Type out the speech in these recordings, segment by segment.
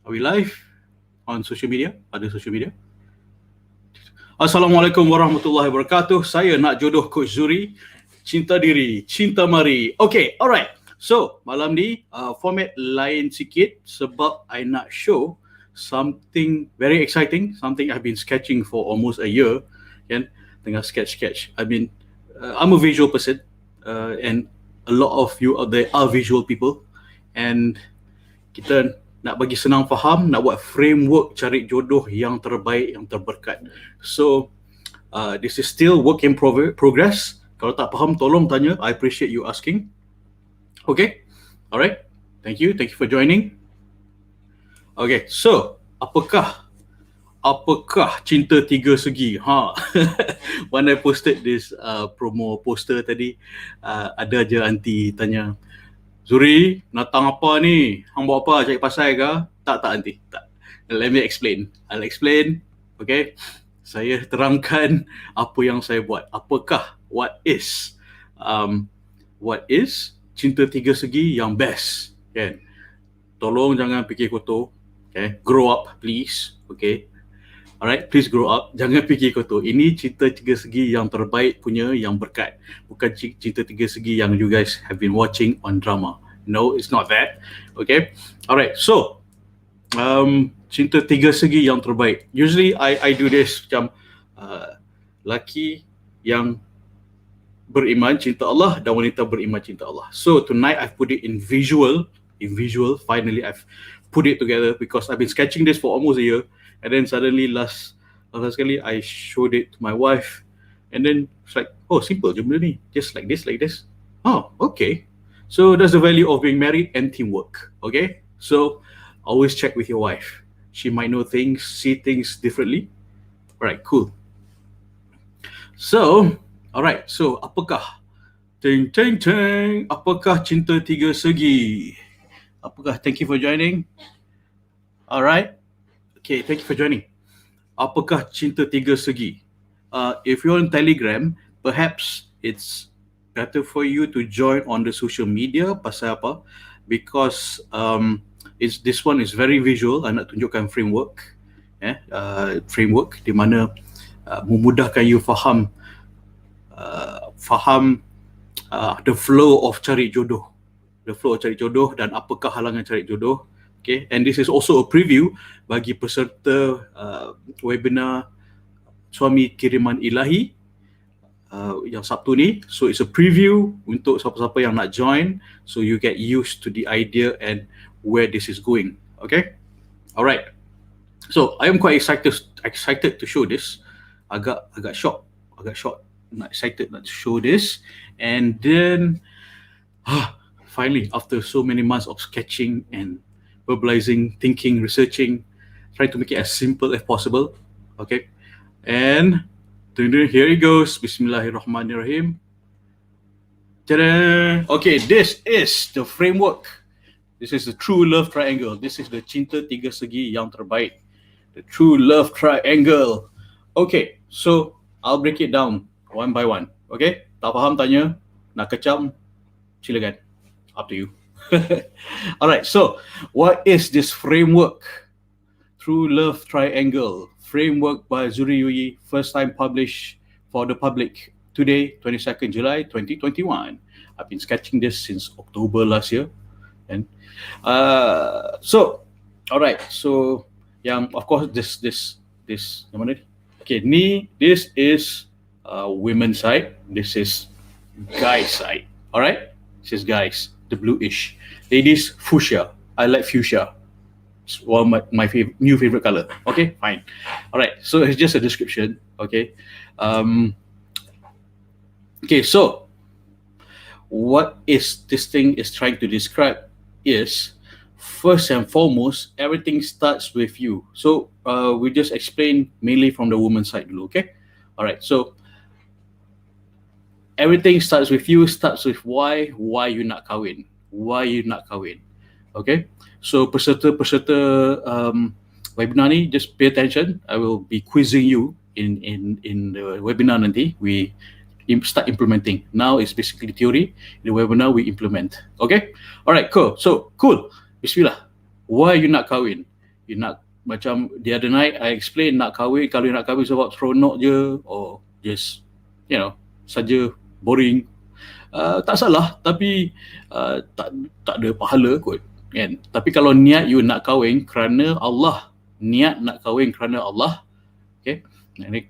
Are we live on social media? Ada social media? Assalamualaikum warahmatullahi wabarakatuh. Saya NakJodoh Coach Zuhri. Cinta diri, cinta mari. Okay, alright. So, malam ni format lain sikit sebab I nak show something very exciting, something I've been sketching for almost a year. Kan? Tengah sketch. I'm a visual person and a lot of you out there are visual people, and kita nak bagi senang faham, nak buat framework cari jodoh yang terbaik, yang terberkat. So this is still work in progress. Kalau tak faham tolong tanya, I appreciate you asking. Okay, alright, thank you for joining. Okay, so apakah cinta tiga segi? When I posted this promo poster tadi, ada je aunty tanya, Zuhri, datang apa ni? Hang buat apa? Cari pasal ke? Tak aunty, tak. Let me explain. I'll explain. Okay, saya terangkan apa yang saya buat. What is cinta tiga segi yang best? Kan? Tolong jangan fikir kotor. Okay, grow up please. Okay. Alright, please grow up. Jangan fikir kotor. Ini cinta tiga segi yang terbaik punya, yang berkat. Bukan cinta tiga segi yang you guys have been watching on drama. No, it's not that. Okay. Alright, so cinta tiga segi yang terbaik. Usually I do this macam laki yang beriman cinta Allah dan wanita beriman cinta Allah. So tonight I've put it in visual. Finally I've put it together because I've been sketching this for almost a year. And then suddenly last sekali I showed it to my wife, and then it's like, oh, simple je benda ni, just like this. Oh, okay. So that's the value of being married and teamwork. Okay, so always check with your wife. She might know things, see things differently. Alright, cool. So, alright, so apakah apakah cinta tiga segi? Thank you for joining. Alright. Okay, thank you for joining. Apakah cinta tiga segi? If you're on Telegram, perhaps it's better for you to join on the social media. Pasal apa? Because this one is very visual. I nak tunjukkan framework. Framework di mana memudahkan you faham the flow of cari jodoh. The flow of cari jodoh dan apakah halangan cari jodoh. Okay, and this is also a preview bagi peserta webinar Suami Kiriman Ilahi yang Sabtu ni. So it's a preview untuk siapa-siapa yang nak join, so you get used to the idea and where this is going. Okay, alright. So I am quite excited to show this. Agak shocked, not excited to show this, and then finally after so many months of sketching and verbalizing, thinking, researching, trying to make it as simple as possible. Okay, and here it goes. Bismillahirrahmanirrahim. Ta-da! Okay, this is the framework. This is the true love triangle. This is the cinta tiga segi yang terbaik. The true love triangle. Okay, so I'll break it down one by one. Okay, tak faham tanya, nak kecam, silakan. Up to you. Alright, so what is this framework? True Love Triangle framework by Zuhri Yuyi, first time published for the public today, 22nd July 2021. I've been sketching this since October last year. And so alright, so yang of course this yang mana ni? Okay, this is women's side, this is guys side. Alright, this is guys, the bluish. Ladies, fuchsia. I like fuchsia. It's one of my new favorite color. Okay, fine. Alright, so it's just a description. Okay. Okay, so what is this thing is trying to describe is, first and foremost, everything starts with you. So we just explain mainly from the woman's side dulu, okay? Alright, so everything starts with you, starts with why you nak kahwin. Okay, so peserta webinar ni, just pay attention. I will be quizzing you in the webinar nanti. We start implementing. Now it's basically theory. In the webinar we implement. Okay, alright, cool. So cool. Bismillah. Why you nak kahwin? you nak, macam the other night I explain, nak kahwin, kalau nak kahwin sebab seronok je, or just saja boring, tak salah, tapi tak ada pahala kot kan. Tapi kalau niat you nak kahwin kerana Allah, niat nak kahwin kerana Allah, okay,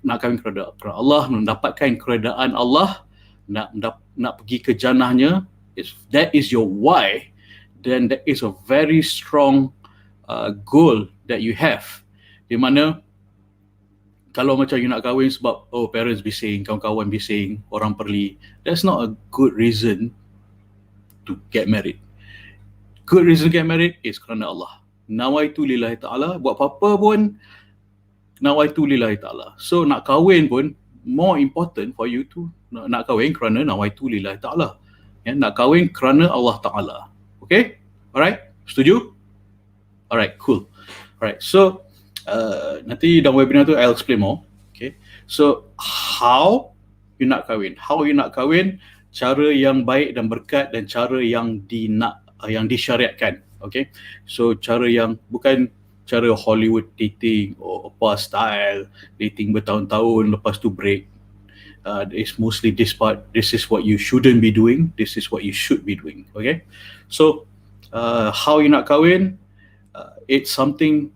nak kahwin kerana Allah, mendapatkan keredaan Allah, nak pergi ke jannahnya, if that is your why, then that is a very strong goal that you have. Di mana kalau macam you nak kahwin sebab parents bising, kawan-kawan bising, orang perli, that's not a good reason to get married. Good reason to get married is kerana Allah. Nawaitu lillahi ta'ala, buat apa-apa pun nawaitu lillahi ta'ala. So nak kahwin pun more important for you to nak kahwin kerana nawaitu lillahi ta'ala. Nak kahwin kerana Allah Ta'ala. Okay? Alright? Setuju? Alright, cool. Alright, so nanti dalam webinar tu I'll explain more. Okay, so how you nak kahwin? How you nak kahwin? Cara yang baik dan berkat, dan cara yang disyariatkan. Okay, so cara yang bukan cara Hollywood dating or apa style dating bertahun-tahun lepas tu break. It's mostly this part. This is what you shouldn't be doing. This is what you should be doing. Okay, so how you nak kahwin? It's something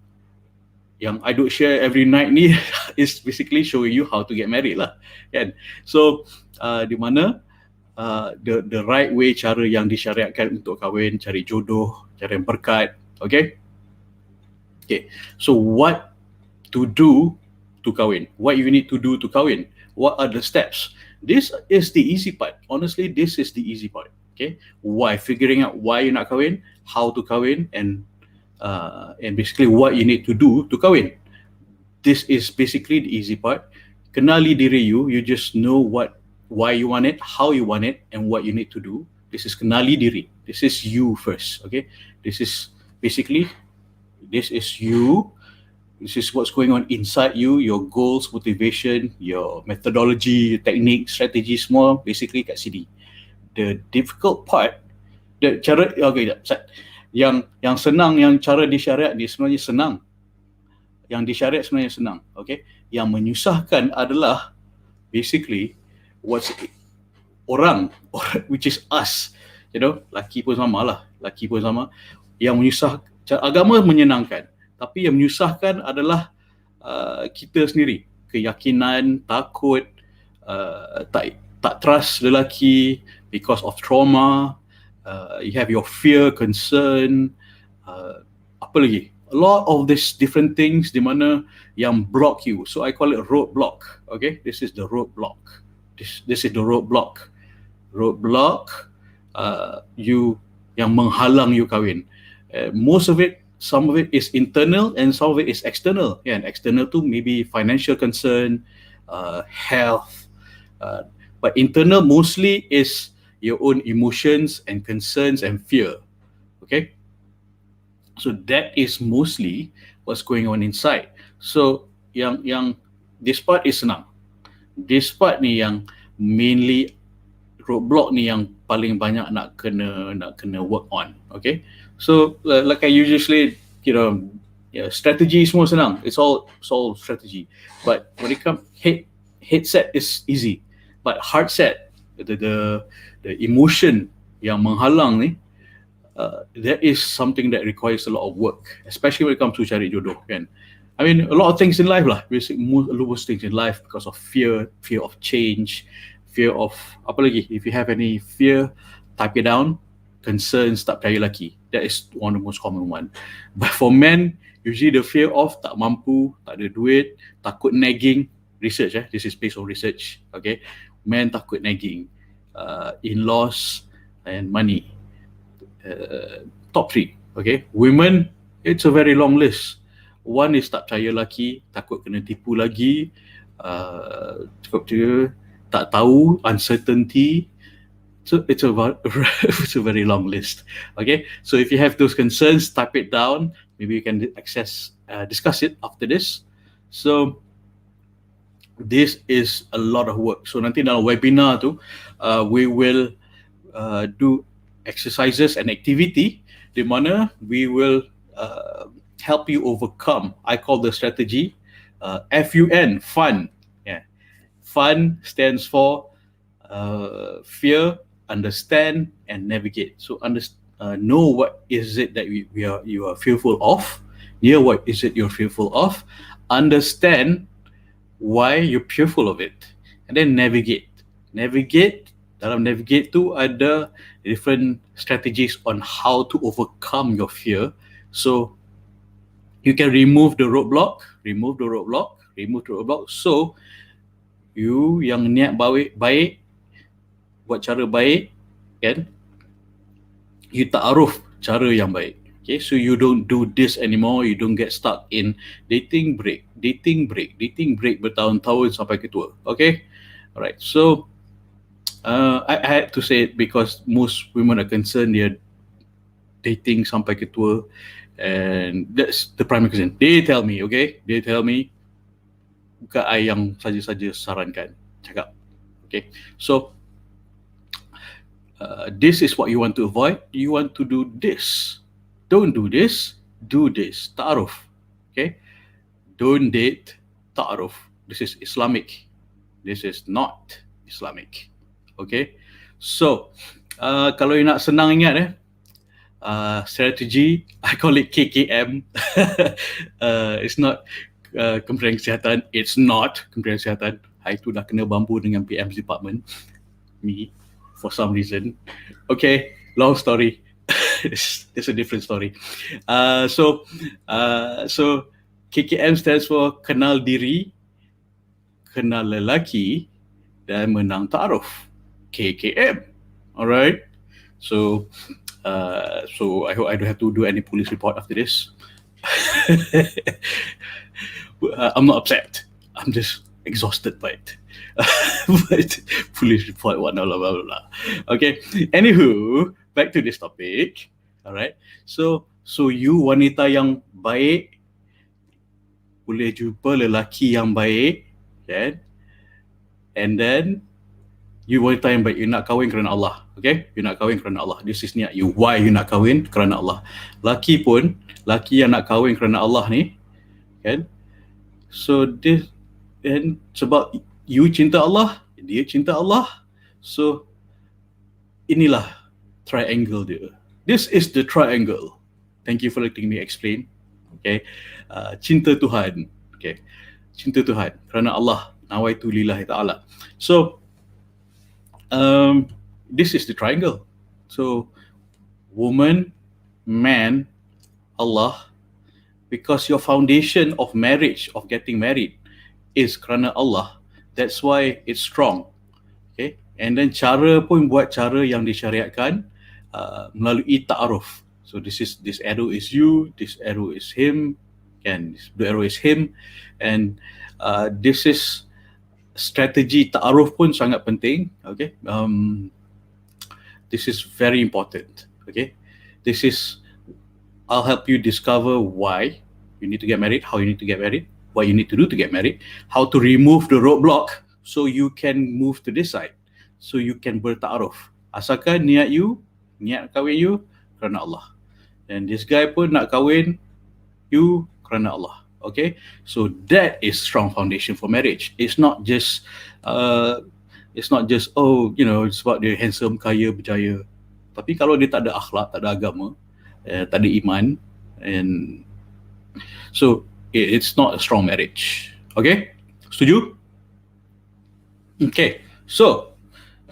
yang I do share every night ni is basically showing you how to get married lah, kan? So di mana the right way, cara yang disyariatkan untuk kahwin, cari jodoh, cari berkat, okay? Okay, so what to do to kahwin? What you need to do to kahwin? What are the steps? This is the easy part. Honestly, this is the easy part. Okay, why? Figuring out why you nak kahwin, how to kahwin, and basically what you need to do to kahwin. This is basically the easy part. Kenali diri you. You just know why you want it, how you want it, and what you need to do. This is kenali diri. This is you first. Okay, this is basically, this is you. This is what's going on inside you, your goals, motivation, your methodology, technique, strategy, semua basically kat sini. The difficult part, the cara, okay, yang senang, yang cara disyariat ni sebenarnya senang. Yang disyariat sebenarnya senang, okay? Yang menyusahkan adalah basically what's orang, which is us, laki pun sama lah, laki pun sama. Yang menyusah, agama menyenangkan, tapi yang menyusahkan adalah kita sendiri. Keyakinan, takut, tak trust lelaki because of trauma. You have your fear, concern, apa lagi? A lot of these different things di mana yang block you. So I call it roadblock. Okay, this is the roadblock. This is the roadblock. Roadblock, you yang menghalang you kahwin. Most of it, some of it is internal and some of it is external. Yeah, and external tu maybe financial concern, health, but internal mostly is your own emotions and concerns and fear. Okay, so that is mostly what's going on inside. So yang this part is senang. This part ni yang mainly roadblock ni yang paling banyak nak kena work on. Okay, so like I usually, strategy semua senang. It's all strategy. But when it comes headset is easy, but heart set, the emotion yang menghalang ni, that is something that requires a lot of work, especially when it comes to cari jodoh, kan? I mean, a lot of things in life lah, basically most things in life, because of fear of change, fear of apa lagi? If you have any fear, type it down. Concerns, tak percaya lelaki. That is one of the most common one. But for men, usually the fear of tak mampu, tak ada duit, takut nagging. Research, this is based on research. Okay, men takut nagging, in-laws, and money. Top 3. Okay, women, it's a very long list. One is tak percaya lelaki, takut kena tipu lagi, tak tahu, uncertainty. So it's a very long list. Okay, so if you have those concerns, type it down. Maybe you can discuss it after this. So this is a lot of work. So nanti dalam webinar tu, we will do exercises and activity di mana we will help you overcome. I call the strategy FUN, fun. Yeah, fun stands for fear, understand, and navigate. So know what is it that you are fearful of. Hear what is it you're fearful of. Understand why you're fearful of it, and then navigate. Dalam navigate tu ada different strategies on how to overcome your fear. So you can remove the roadblock. So you yang niat baik, buat cara baik, kan? You ta'aruf cara yang baik. Okay, so you don't do this anymore. You don't get stuck in dating break bertahun-tahun sampai ketua. Okay, alright. So I had to say it because most women are concerned they're dating sampai ketua, and that's the primary concern. They tell me, bukan I yang saja-saja sarankan, cakap. Okay, so this is what you want to avoid. You want to do this. Don't do this. Do this. Ta'aruf. Okay, don't date. Ta'aruf. This is Islamic. This is not Islamic. Okay, so kalau you nak senang ingat strategi, I call it KKM. It's not Kementerian Kesihatan. It's not Kementerian Kesihatan. Hari tu dah kena bambu dengan PM's department. Me, for some reason. Okay, long story. It's a different story. So KKM stands for kenal diri, kenal lelaki, dan menang ta'aruf. KKM. Alright. So I hope I don't have to do any police report after this. I'm not upset. I'm just exhausted by it. But police report, blah, blah, blah, blah. Okay. Anywho, back to this topic. Alright. So you wanita yang baik boleh jumpa lelaki yang baik, kan? And then you wanita yang baik, you nak kahwin kerana Allah. Okay, you nak kahwin kerana Allah. This is niat you. Why you nak kahwin? Kerana Allah. Laki yang nak kahwin kerana Allah ni, kan? So this, and sebab you cinta Allah, dia cinta Allah. So inilah triangle dia. This is the triangle. Thank you for letting me explain. Okay, cinta Tuhan. Okay, cinta Tuhan kerana Allah. Nawaitu lillahi ta'ala. So this is the triangle. So woman, man, Allah, because your foundation of marriage, of getting married, is kerana Allah. That's why it's strong. Okay, and then cara pun buat cara yang disyariatkan melalui ta'aruf. So this arrow is you, this arrow is him, and this blue arrow is him, and this is strategi ta'aruf pun sangat penting. Okay, this is very important. Okay, I'll help you discover why you need to get married, how you need to get married, what you need to do to get married, how to remove the roadblock so you can move to this side, so you can berta'aruf. Asalkan niat kahwin you kerana Allah, and this guy pun nak kahwin you kerana Allah. Okay, so that is strong foundation for marriage. It's not just oh, you know, it's about dia handsome, kaya, berjaya. Tapi kalau dia tak ada akhlak, tak ada agama, tak ada iman, and so it's not a strong marriage. Okay, setuju? Okay, so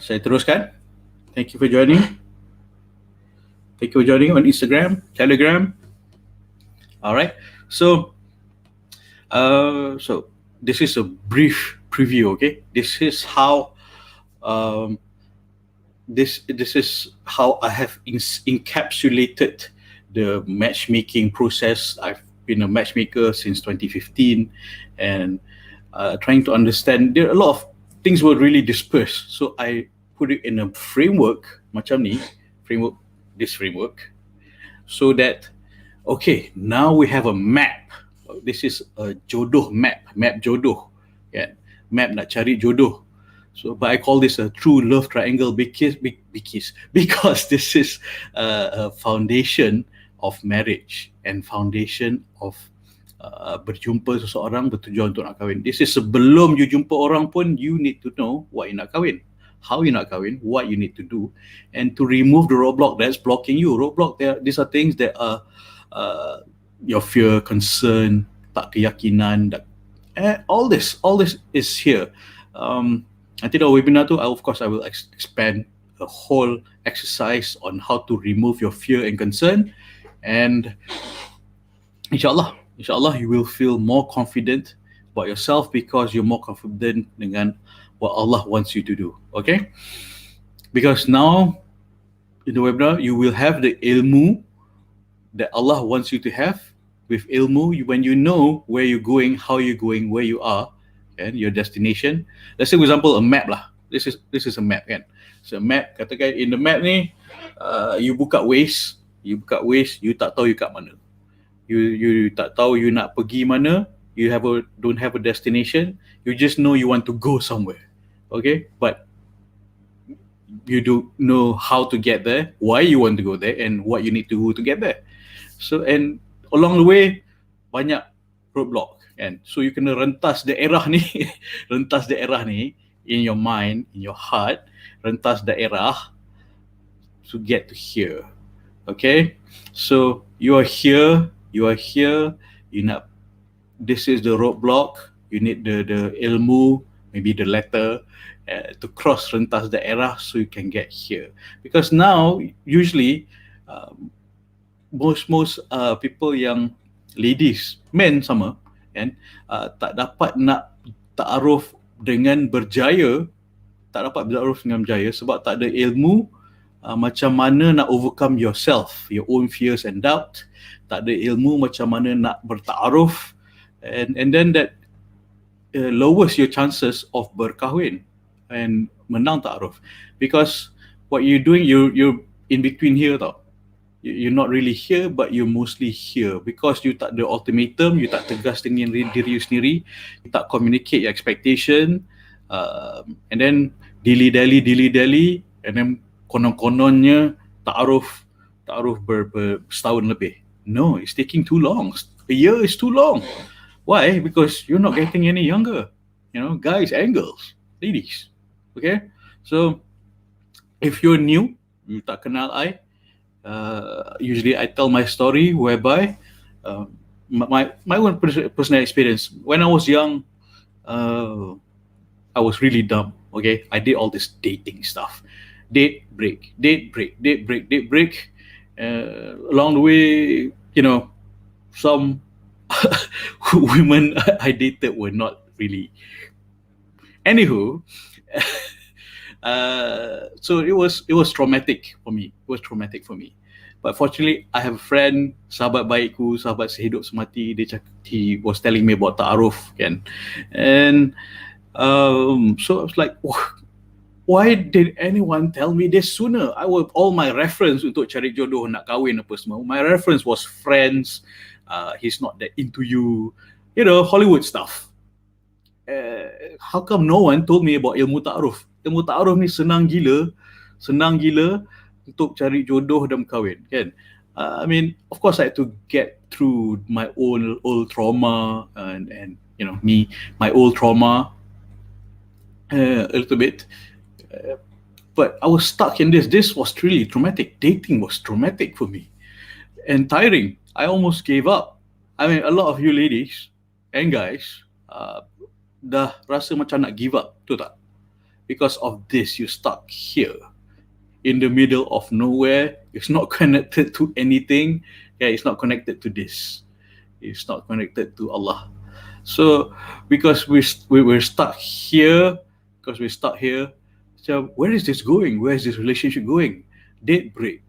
saya teruskan. Thank you for joining. Thank you for joining on Instagram, Telegram. Alright, so this is a brief preview. Okay, this is how this is how I have encapsulated the matchmaking process. I've been a matchmaker since 2015, and trying to understand, there are a lot of things were really dispersed. So I put it in a framework, macam ni, this framework, so that okay, now we have a map. This is a jodoh map jodoh, yeah, map nak cari jodoh. So, but I call this a true love triangle because this is a foundation of marriage and foundation of berjumpa seseorang bertujuan untuk nak kahwin. This is sebelum you jumpa orang pun, you need to know what you nak kahwin, how you nak kahwin, what you need to do, and to remove the roadblock that's blocking you. These are things that are your fear, concern, tak keyakinan, all this is here. Nanti dalam webinar tu, of course I will expand a whole exercise on how to remove your fear and concern, and insyaAllah you will feel more confident about yourself because you're more confident dengan what Allah wants you to do. Okay, because now in the webinar you will have the ilmu that Allah wants you to have. With ilmu, when you know where you're going, how you're going, where you are, and your destination. Let's say for example a map lah. This is a map kan. So a map, katakan in the map ni you buka Waze, you tak tahu you kat mana. You tak tahu you nak pergi mana, you don't have a destination, you just know you want to go somewhere. Okay, but you don't know how to get there, why you want to go there, and what you need to do to get there. So, and along the way banyak roadblock kan. So you kena rentas daerah ni rentas daerah ni in your mind, in your heart, rentas daerah to get to here. Okay, so you are here, this is the roadblock, you need the ilmu, maybe the letter to cross rentas daerah so you can get here. Because now usually most people yang ladies, men sama kan, tak dapat nak ta'aruf dengan berjaya, sebab tak ada ilmu macam mana nak overcome yourself, your own fears and doubt. Tak ada ilmu macam mana nak berta'aruf, and then that lowers your chances of berkahwin and menang ta'aruf. Because what you're doing, you're in between here tau. You're not really here, but you're mostly here because you tak ada ultimatum, you tak tegas dengan diri you sendiri, you tak communicate your expectation, and then dilly-dally, and then konon-kononnya ta'aruf setahun lebih. No, it's taking too long. A year is too long. Why? Because you're not getting any younger. You know, guys and girls, ladies. Okay? So, if you're new, you tak kenal I, usually I tell my story whereby my own personal experience. When I was young, I was really dumb. Okay, I did all this dating stuff, date break. Along the way, you know, some women I dated were not really. Anywho, so it was traumatic for me. But fortunately, I have a friend, sahabat baikku, sahabat sehidup semati. He was telling me about ta'aruf, kan? And so I was like, why did anyone tell me this sooner? All my reference untuk cari jodoh, nak kahwin apa semua, my reference was friends. He's not that into you, you know, Hollywood stuff. How come no one told me about ilmu ta'aruf? Ilmu ta'aruf ni senang gila untuk cari jodoh dan kahwin, kan? I mean, of course I had to get through my own old trauma and you know, my old trauma a little bit. But I was stuck in this. This was really traumatic. Dating was traumatic for me and tiring. I almost gave up. I mean, a lot of you ladies and guys dah rasa macam nak give up, tu tak? Because of this, you stuck here in the middle of nowhere. It's not connected to anything. Yeah, it's not connected to this. It's not connected to Allah. So because we're stuck here, so where is this going? Where is this relationship going? Date break.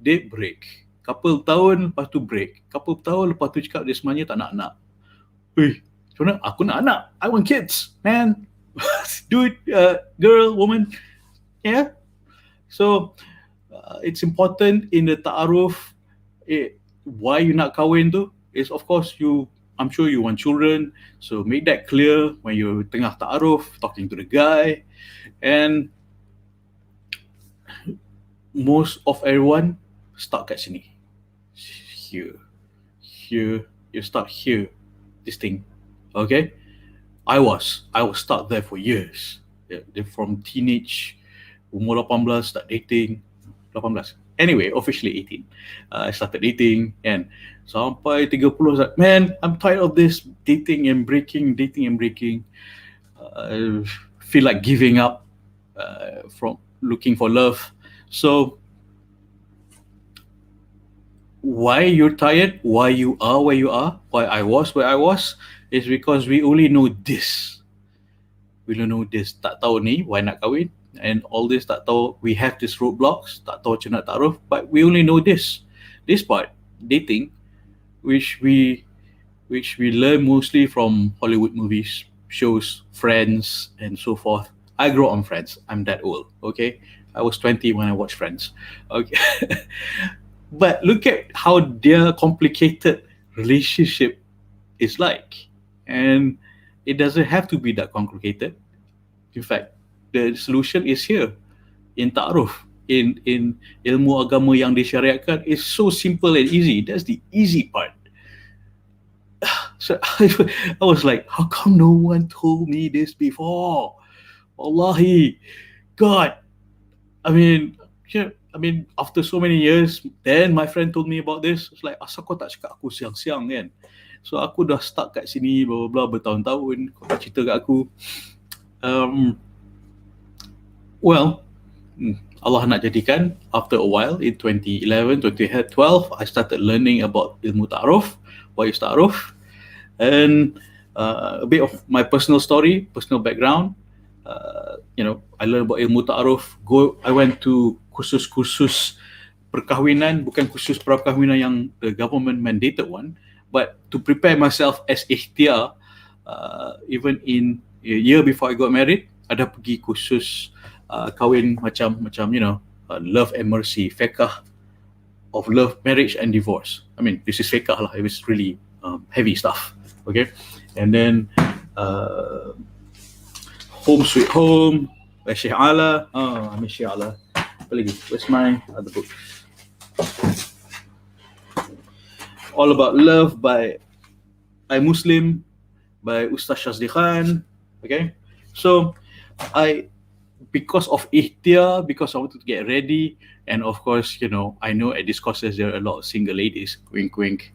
Couple tahun lepas tu break. Couple tahun lepas tu cakap dia sebenarnya tak nak anak. Macam mana? Aku nak anak. I want kids, man. Dude, girl, woman. Yeah. So it's important in the ta'aruf, why you nak kahwin tu is, of course, I'm sure you want children. So make that clear when you're tengah ta'aruf, talking to the guy. And most of everyone stuck kat sini. Here. here, you start here, this thing, okay? I was stuck there for years. Yeah, from teenage, umur 18, start dating, 18. Anyway, officially 18. I started dating and sampai 30, like, man, I'm tired of this dating and breaking. Feel like giving up from looking for love. So why you're tired, why you are where you are, why I was where I was, is because we only know this. We don't know this. Tak tahu ni, why nak kahwin, and all this tak tahu. We have these roadblocks, tak tahu macam nak taruh, but we only know this. This part, dating, which we learn mostly from Hollywood movies, shows, Friends, and so forth. I grew up on Friends. I'm that old. Okay, I was 20 when I watched Friends. Okay, but look at how their complicated relationship is like, and it doesn't have to be that complicated. In fact, the solution is here in ta'aruf, in ilmu agama yang disyariatkan. Is so simple and easy. That's the easy part. So I was like, how come no one told me this before? Wallahi, God. I mean, after so many years, then my friend told me about this. It's like, asal kau tak cakap aku siang-siang kan? So aku dah stuck kat sini bla bla bla bertahun-tahun. Kau tak cerita kat aku. Well, Allah nak jadikan, after a while in 2011, 2012, I started learning about ilmu ta'aruf, what is ta'aruf, and a bit of my personal story, personal background. I learned about ilmu ta'aruf. I went to kursus perkahwinan, bukan kursus perkahwinan yang the government mandated one, but to prepare myself as ikhtiar, even in a year before I got married, ada pergi kursus kahwin macam love and mercy, fiqh of love, marriage and divorce. I mean, this is fiqh lah. It was really heavy stuff. Okay, and then Home Sweet Home by Sheikh Allah. I miss Sheikh Allah. Apa lagi? Where's my other book? All About Love by I Muslim by Ustaz Shazli Khan. Okay, so because of ikhtiar, because I wanted to get ready, and of course, I know at these courses there are a lot of single ladies. Wink, wink.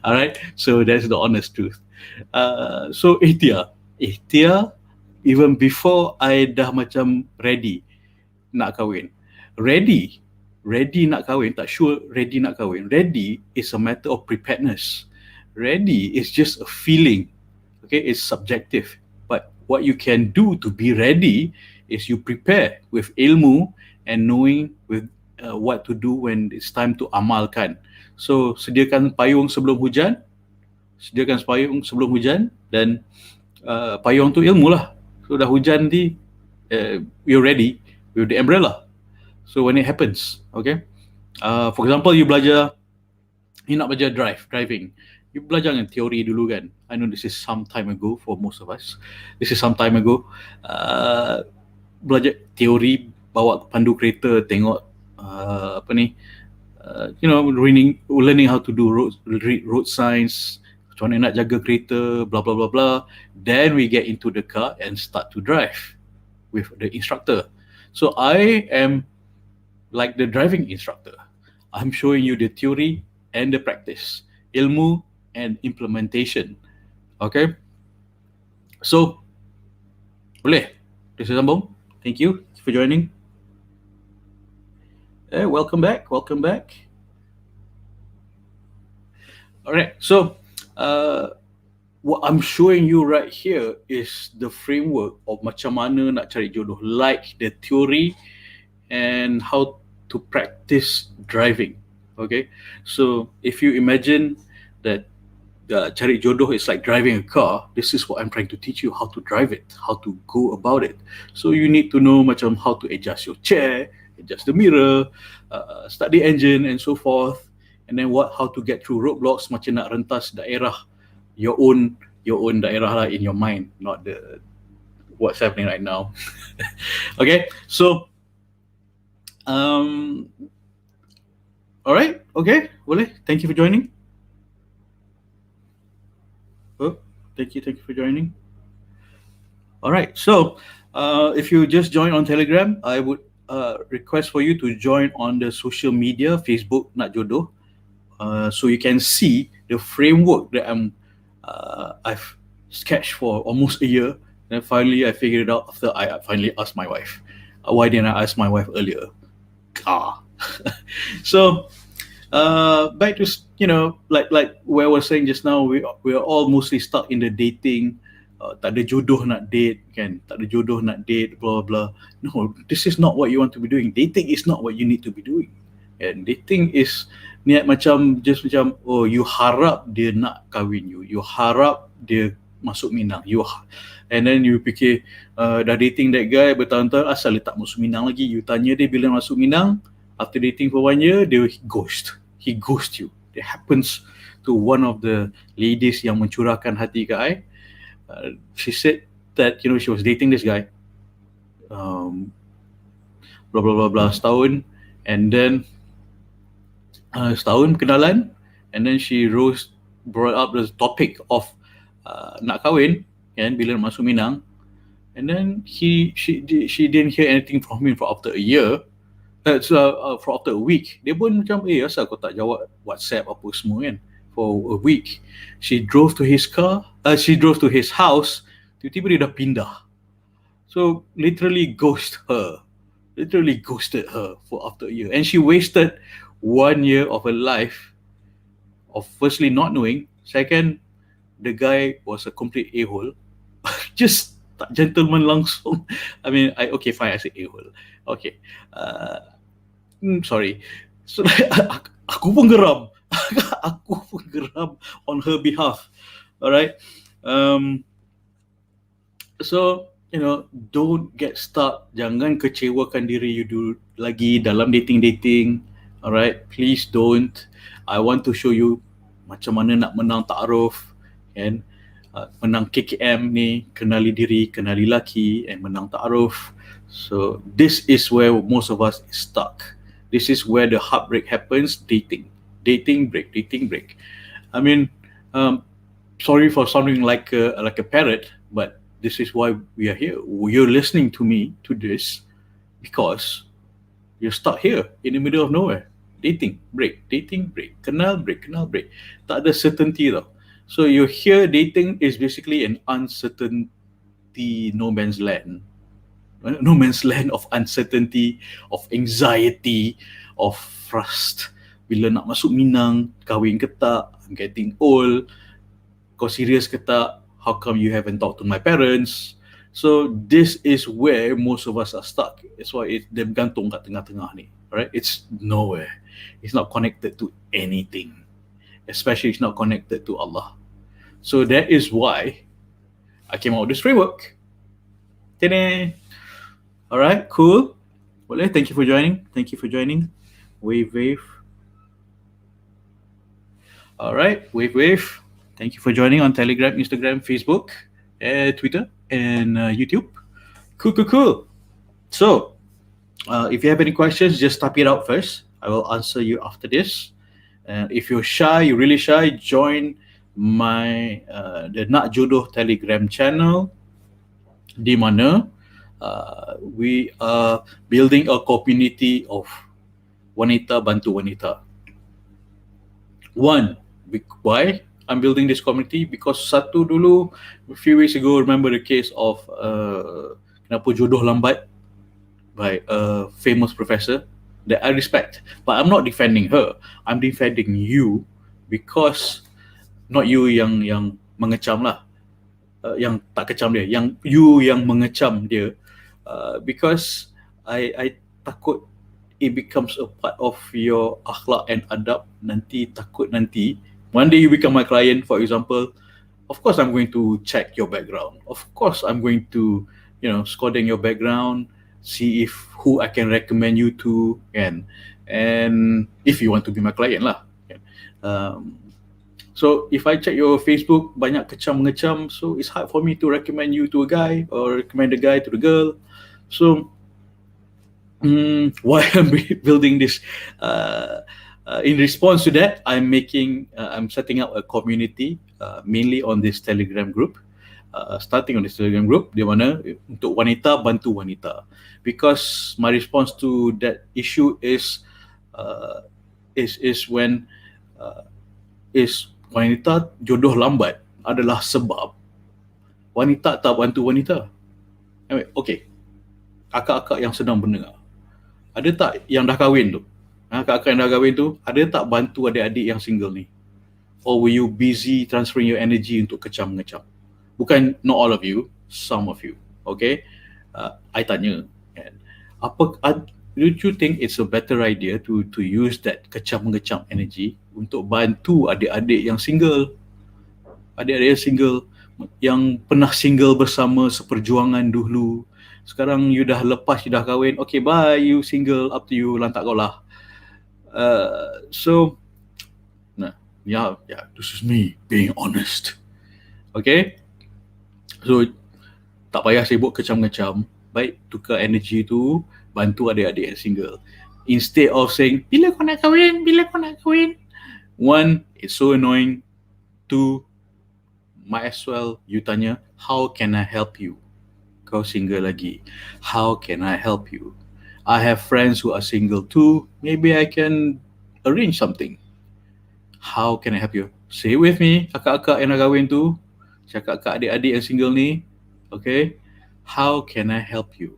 All right, so that's the honest truth. So ikhtiar, even before I dah macam ready nak kahwin. Ready nak kahwin, tak sure ready nak kahwin. Ready is a matter of preparedness. Ready is just a feeling. Okay, it's subjective. But what you can do to be ready is you prepare with ilmu and knowing with what to do when it's time to amalkan. So sediakan payung sebelum hujan, dan payung tu ilmu lah. So dah hujan nanti, you're ready with the umbrella. So when it happens, okay, for example, you nak belajar driving, you belajar dengan teori dulu kan. I know this is some time ago for most of us. Belajar teori, bawa pandu kereta, tengok learning how to do road signs, macam mana nak jaga kereta, blah blah blah blah. Then we get into the car and start to drive with the instructor. So I am like the driving instructor. I'm showing you the theory and the practice, ilmu and implementation. Okay, so boleh kita sambung. Thank you for joining. Welcome back. Alright, so what I'm showing you right here is the framework of macam mana nak cari jodoh, like the theory and how to practice driving. Okay, so if you imagine that cari jodoh is like driving a car, this is what I'm trying to teach you, how to drive it, how to go about it. So you need to know macam how to adjust your chair, adjust the mirror, start the engine and so forth, and then how to get through roadblocks, macam nak rentas daerah, your own daerah lah in your mind, not the what's happening right now. Okay, so alright, okay, boleh. Thank you for joining. Oh, thank you for joining. All right. So, if you just join on Telegram, I would request for you to join on the social media, Facebook NakJodoh, so you can see the framework that I've sketched for almost a year. And finally, I figured it out after I finally asked my wife. Why didn't I ask my wife earlier? Ah. So, back to like where I was saying just now, we are all mostly stuck in the dating. Tak ada jodoh nak date kan, tak ada jodoh nak date, blah blah. No, this is not what you want to be doing. Dating is not what you need to be doing. And dating is niat macam just macam, oh, you harap dia nak kahwin you harap dia masuk Minang, and then you fikir dah dating that guy bertahun-tahun, asal dia tak masuk Minang lagi. You tanya dia bila masuk Minang, after dating for 1 year, he ghost you. It happens to one of the ladies yang mencurahkan hati ke I. She said that she was dating this guy, blah blah blah blah, setahun, and then setahun kenalan, and then she brought up the topic of nak kahwin kan, bila nak masuk Minang, and then she didn't hear anything from him for after a year. For after a week, dia pun macam, asal kau tak jawab WhatsApp apa semua kan, for a week. She drove to his house, tiba-tiba dia dah pindah. So literally ghosted her for after a year, and she wasted 1 year of her life of firstly not knowing, second the guy was a complete a-hole. Just tak gentleman langsung. I mean, okay fine, I say a-hole. Okay, sorry. So aku pun geram. Aku pun geram on her behalf. Alright. So don't get stuck. Jangan kecewakan diri you lagi dalam dating. Alright, please don't. I want to show you macam mana nak menang ta'aruf, kan? Menang KKM ni, kenali diri, kenali laki, and menang ta'aruf. So this is where most of us is stuck. This is where the heartbreak happens. Dating break. I mean, sorry for sounding like a parrot, but this is why we are here. You're listening to me to this because you're stuck here in the middle of nowhere. Dating break, kenal break. Tak ada certainty tau. So you hear dating is basically an uncertainty, no man's land of uncertainty, of anxiety, of frust. Bila nak masuk Minang, kahwin ke tak, I'm getting old, kau serious ke tak, how come you haven't talked to my parents? So this is where most of us are stuck. That's why dia bergantung kat tengah-tengah ni. Right? It's nowhere. It's not connected to anything. Especially it's not connected to Allah. So that is why I came out with this framework. Ta-da! Alright, cool. Boleh, thank you for joining. Wave. Alright, wave. Thank you for joining on Telegram, Instagram, Facebook, Twitter, and YouTube. Cool. So, if you have any questions, just type it out first. I will answer you after this. If you're really shy, join my the NakJodoh Telegram channel, di mana we are building a community of wanita bantu wanita. Why I'm building this community? Because satu dulu, a few weeks ago, remember the case of kenapa jodoh lambat by a famous professor that I respect, but I'm not defending her. I'm defending you because not you yang mengecam lah, yang tak kecam dia, yang mengecam dia, because I takut it becomes a part of your akhlak and adab. Takut nanti one day you become my client, for example. Of course I'm going to check your background. Of course I'm going to scouting your background, see who I can recommend you to, and if you want to be my client lah. So if I check your Facebook, banyak kecam-mengecam, so it's hard for me to recommend you to a guy or recommend the guy to the girl. So why I'm building this In response to that, I'm setting up a community mainly on this Telegram group. Starting on this Telegram group, di mana untuk wanita bantu wanita, because my response to that issue is when wanita jodoh lambat adalah sebab wanita tak bantu wanita. Okay, akak-akak yang sedang mendengar, ada tak yang dah kahwin tu? Akak-akak yang dah kahwin tu, ada tak bantu adik-adik yang single ni? Or were you busy transferring your energy untuk kecam-ngecam? Bukan, not all of you, some of you. Okay, I tanya, don't you think it's a better idea to use that kecam-ngecam energy untuk bantu adik-adik yang single? Adik-adik yang single, yang pernah single bersama seperjuangan dulu, sekarang you dah lepas, you dah kahwin, okay bye, you single, up to you, lantak kau lah. This is me being honest. Okay, so tak payah sibuk kecam-ngecam, baik tukar energy tu, bantu adik-adik yang single, instead of saying bila kau nak kahwin. One, it's so annoying. Two, might as well you tanya, how can I help you? Kau single lagi, how can I help you? I have friends who are single too, maybe I can arrange something. How can I help you? Say with me, akak-akak yang nak kahwin tu, akak-akak adik-adik yang single ni, okay? How can I help you?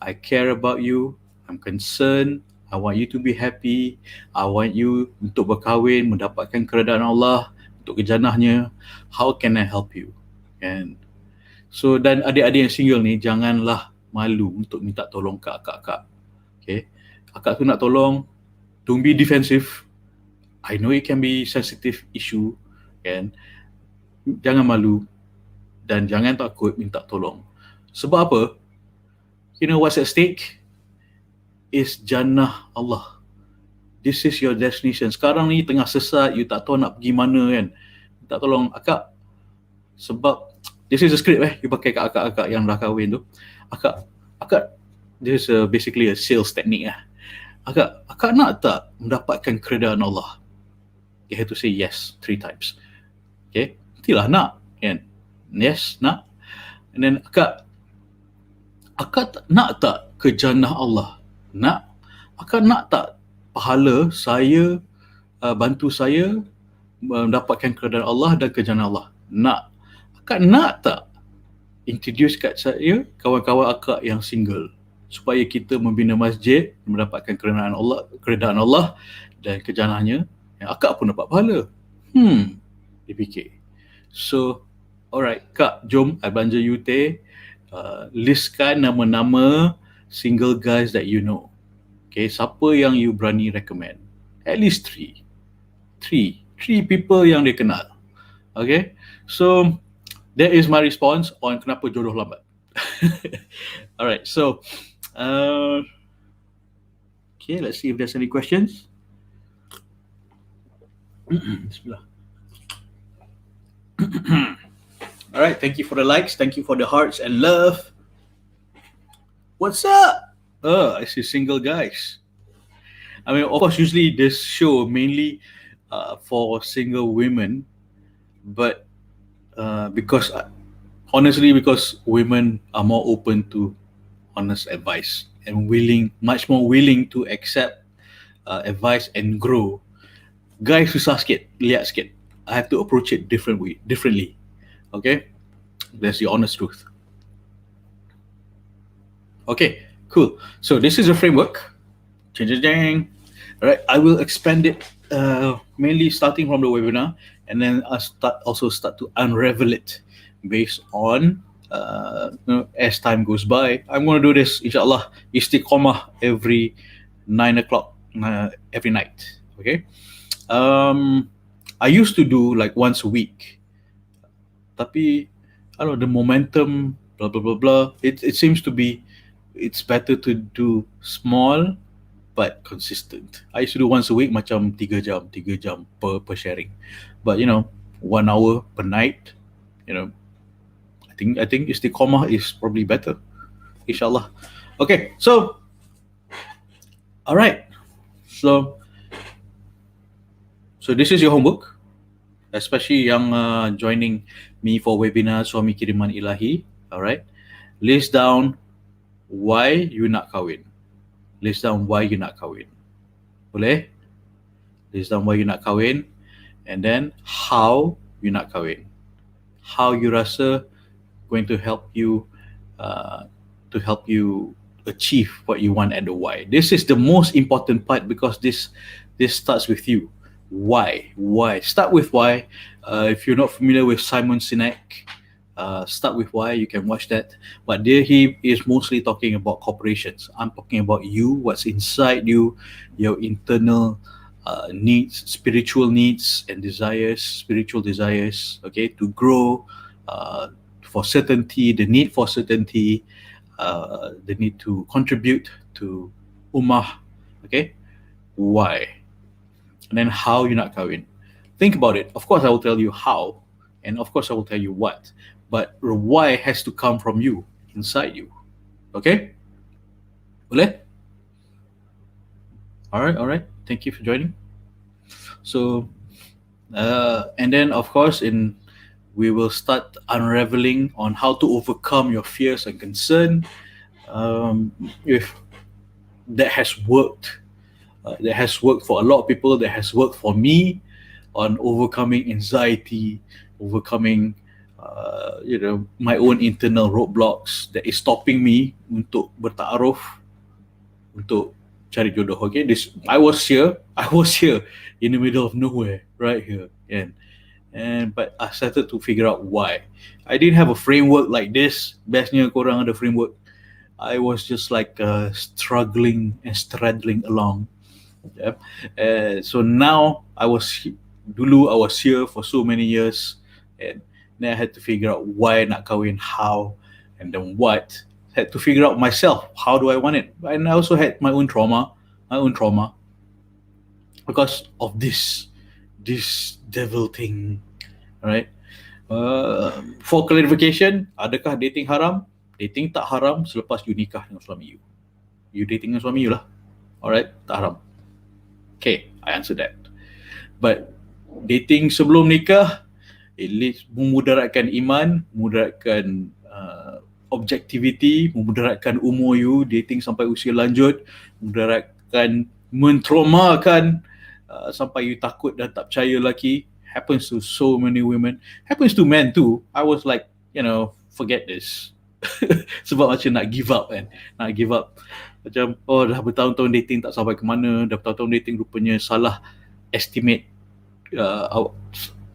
I care about you, I'm concerned, I want you to be happy, I want you untuk berkahwin, mendapatkan keredaan Allah, untuk kejanahnya. How can I help you? And so, dan adik-adik yang single ni, janganlah malu untuk minta tolong ke akak-akak. Okay? Akak tu nak tolong, don't be defensive. I know it can be sensitive issue, kan? Jangan malu dan jangan takut minta tolong. Sebab apa? You know what's at stake? Is jannah Allah. This is your destination. Sekarang ni tengah sesat, you tak tahu nak pergi mana, kan? Minta tolong akak. Sebab this is a script, you pakai kat akak-akak yang dah kahwin tu. Akak, this is basically a sales technique lah. Akak nak tak mendapatkan keredaan Allah? You have to say yes 3 times. Okay, nantilah nak, kan? Yes, nak. And then akak nak tak ke jannah Allah? Nak. Akak nak tak pahala saya, bantu saya mendapatkan keredaan Allah dan ke jannah Allah? Nak. Akak nak tak introduce kat saya kawan-kawan akak yang single, supaya kita membina masjid, mendapatkan keredaan Allah dan ke jannahnya, yang akak pun dapat pahala. Dia fikir. So, alright, Kak, jom I belanja you teh. Listkan nama-nama single guys that you know. Okay, siapa yang you berani recommend? At least 3 people yang dia kenal. Okay, so that is my response on kenapa jodoh lambat. Alright, so okay, let's see if there's any questions. Bismillah. Alright, thank you for the likes, thank you for the hearts and love. What's up? I see single guys. I mean, of course, usually this show mainly for single women, but because women are more open to honest advice and much more willing to accept advice and grow. Guys susah sikit, lihat sikit. I have to approach it differently. Okay? That's the honest truth. Okay, cool. So this is a framework. Alright, I will expand it mainly starting from the webinar, and then I'll start to unravel it based on as time goes by. I'm going to do this, inshallah, istiqomah every 9 o'clock every night. Okay? I used to do like once a week, tapi I don't know, the momentum, blah blah blah blah, it seems to be it's better to do small but consistent. I used to do once a week, macam 3 jam per sharing, but 1 hour per night, I think istiqomah is probably better, inshallah. Okay, so alright, so So this is your homework, especially yang joining me for webinar Suami Kiriman Ilahi. Alright, list down why you nak kahwin. List down why you nak kahwin. Boleh? List down why you nak kahwin, and then how you nak kahwin. How you rasa going to help you achieve what you want, and the why. This is the most important part, because this starts with you. Why? Start with why. If you're not familiar with Simon Sinek, start with why. You can watch that. But there he is mostly talking about corporations. I'm talking about you, what's inside you, your internal needs, spiritual needs and desires, spiritual desires, okay, to grow, for certainty, the need for certainty, the need to contribute to ummah, okay? Why? And then how you nak kahwin. Think about it. Of course, I will tell you how, and of course, I will tell you what. But the why has to come from you, inside you. Okay? Boleh? All right. Thank you for joining. So, and then of course, we will start unraveling on how to overcome your fears and concern. If that has worked, for a lot of people, that has worked for me on overcoming anxiety, overcoming my own internal roadblocks that is stopping me untuk bertaaruf, untuk cari jodoh. Okay, I was here in the middle of nowhere, right here, but I started to figure out why. I didn't have a framework like this. Bestnya korang ada framework. I was just like struggling and straddling along. Yeah. So now I was here for so many years, and then I had to figure out why nak kahwin, how, and then what. Had to figure out myself, how do I want it. And I also had my own trauma because of this devil thing. Alright. For clarification, adakah dating haram? Dating tak haram selepas you nikah dengan suami you. You dating dengan suami you lah. Alright, tak haram. Okay, I answered that. But dating sebelum nikah, it leads memudaratkan iman, memudaratkan objectivity, memudaratkan umur you, dating sampai usia lanjut, memudaratkan, mentraumakan sampai you takut dan tak percaya lagi. Happens to so many women, happens to men too. I was like, forget this. Sebab macam nak give up kan, macam dah bertahun-tahun dating tak sampai ke mana, dah bertahun-tahun dating rupanya salah estimate,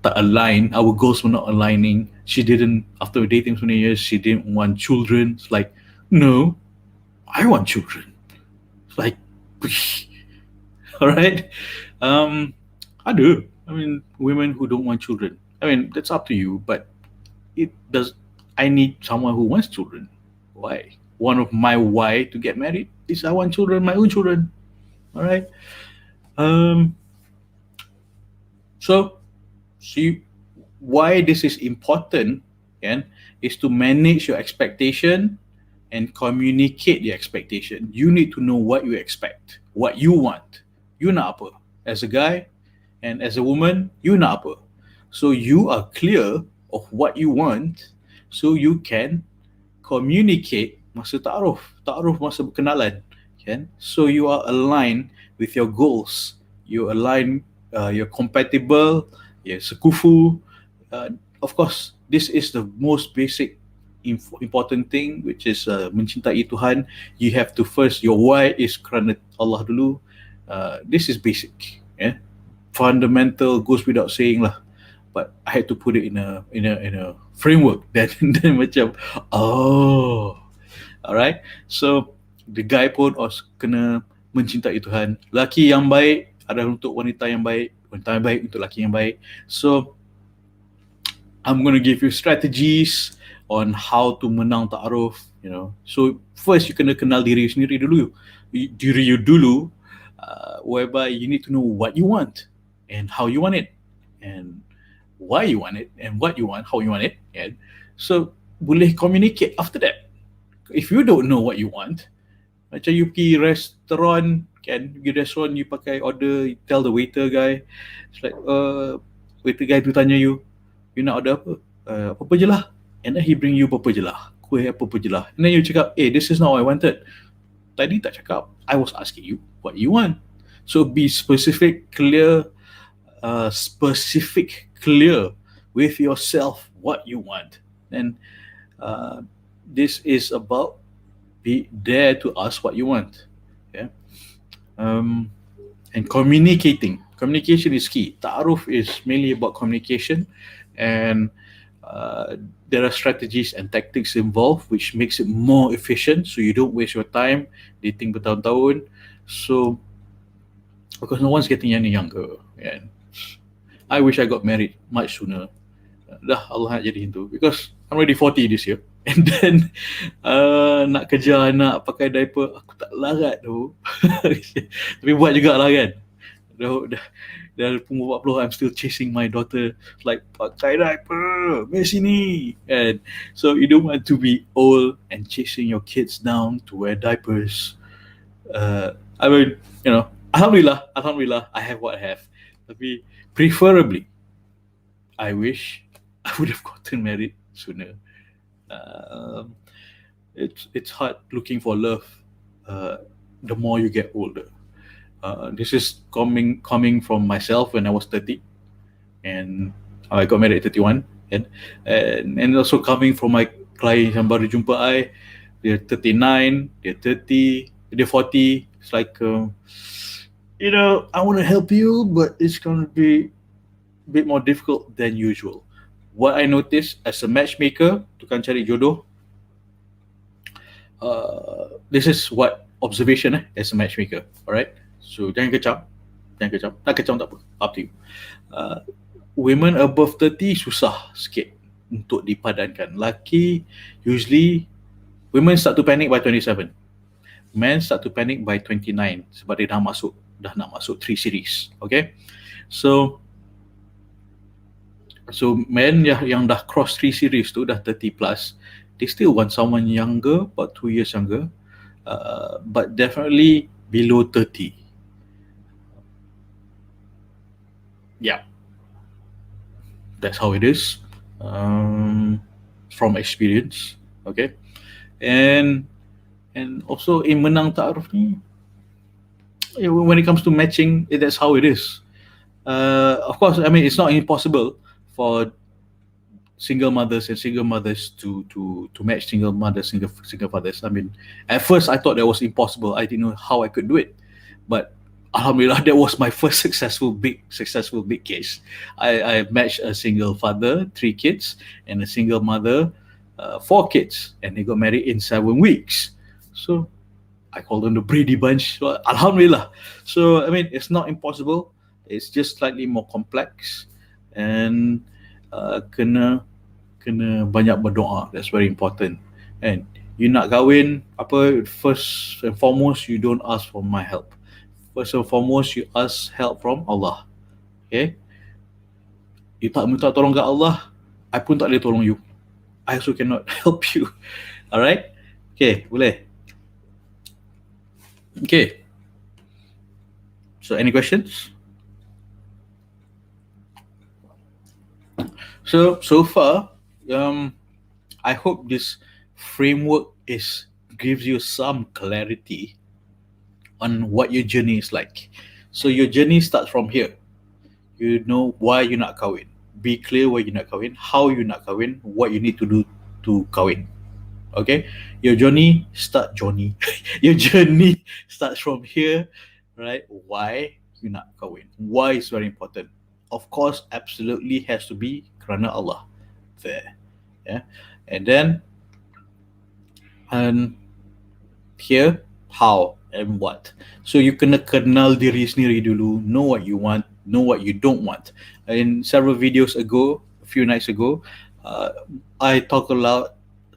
tak align, our goals were not aligning. She didn't, after dating so many years, she didn't want children. It's like, no, I want children. It's like, alright. Women who don't want children. That's up to you, but I need someone who wants children. Why? One of my why to get married is I want children, my own children. Alright. So, see why this is important, is to manage your expectation and communicate the expectation. You need to know what you expect, what you want. You nak apa? As a guy and as a woman, you nak apa? So you are clear of what you want, so you can communicate masa ta'aruf masa berkenalan, so you are aligned with your goals, you align, you're compatible, you're sekufu. Of course, this is the most basic important thing, which is mencintai Tuhan. You have to first, your why is kerana Allah dulu. This is basic, fundamental, goes without saying lah. But I had to put it in a framework. Then macam, alright. So the guy pun kena mencintai Tuhan. Laki yang baik adalah untuk wanita yang baik, wanita yang baik untuk laki yang baik. So I'm going to give you strategies on how to menang ta'aruf, So first you kena kenal diri you dulu, whereby you need to know what you want and how you want it and why you want it and what you want, how you want it. So boleh communicate after that. If you don't know what you want, Macam you pergi restoran kan, pergi restoran you pakai order, you tell the waiter guy, it's like waiter guy tu tanya you nak order apa? Apa je lah. And then he bring you apa je lah, kuih apa je lah. And then you cakap, this is not what I wanted. Tadi tak cakap, I was asking you what you want. So be specific, clear with yourself what you want. And this is about be there to ask what you want. Yeah. And communicating. Communication is key. Ta'aruf is mainly about communication, and there are strategies and tactics involved which makes it more efficient, so you don't waste your time dating bertahun-tahun. So because no one's getting any younger, and I wish I got married much sooner. Dah Allah nak jadi itu, because I'm already 40 this year. And then nak kejar anak pakai diaper, aku tak larat tu. Tapi buat juga lah kan. Dah umur 40, I'm still chasing my daughter, like pakai diaper, mari sini. And so you don't want to be old and chasing your kids down to wear diapers. I mean, Alhamdulillah, I have what I have. Tapi preferably, I wish I would have gotten married sooner. It's hard looking for love the more you get older. This is coming from myself when I was 30, and I got married at 31, and also coming from my client yang baru jumpa I, dia 39, dia 30, dia 40. It's like I want to help you, but it's going to be a bit more difficult than usual. What I noticed as a matchmaker, tukang cari jodoh, this is what observation as a matchmaker. Alright, so jangan kecam, nak kecam tak apa, up to you. Women above 30 susah sikit untuk dipadankan. Laki, usually women start to panic by 27, men start to panic by 29 sebab dia dah nak masuk 3 series. Okay, so men yang dah cross 3 series tu, dah 30 plus, they still want someone younger, about 2 years younger, but definitely below 30. Yeah, that's how it is, from experience. Okay, and also in menang ta'aruf ni, when it comes to matching, that's how it is. Of course, I mean, it's not impossible for single mothers to match single mothers, single fathers. I mean, at first I thought that was impossible. I didn't know how I could do it, but Alhamdulillah, that was my first successful big case. I matched a single father, 3 kids, and a single mother, 4 kids, and they got married in 7 weeks. So I call them the Brady Bunch. So, Alhamdulillah. So I mean, it's not impossible. It's just slightly more complex, and kena banyak berdoa. That's very important. And you nak kahwin, first and foremost, you don't ask for my help. First and foremost, you ask help from Allah. Okay? You tak minta tolong kat Allah, I pun tak boleh tolong you. I also cannot help you. Alright? Okay, boleh? Okay. So any questions? So far, I hope this framework gives you some clarity on what your journey is like. So your journey starts from here. You know why you nak kahwin. Be clear why you nak kahwin, how you nak kahwin, what you need to do to kahwin. Okay, your journey starts from here, right? Why you nak kahwin? Why is very important. Of course, absolutely has to be kerana Allah. There, yeah. And then, here, how and what. So you kena kenal diri sendiri dulu, know what you want, know what you don't want. In several videos ago, a few nights ago, I talk a lot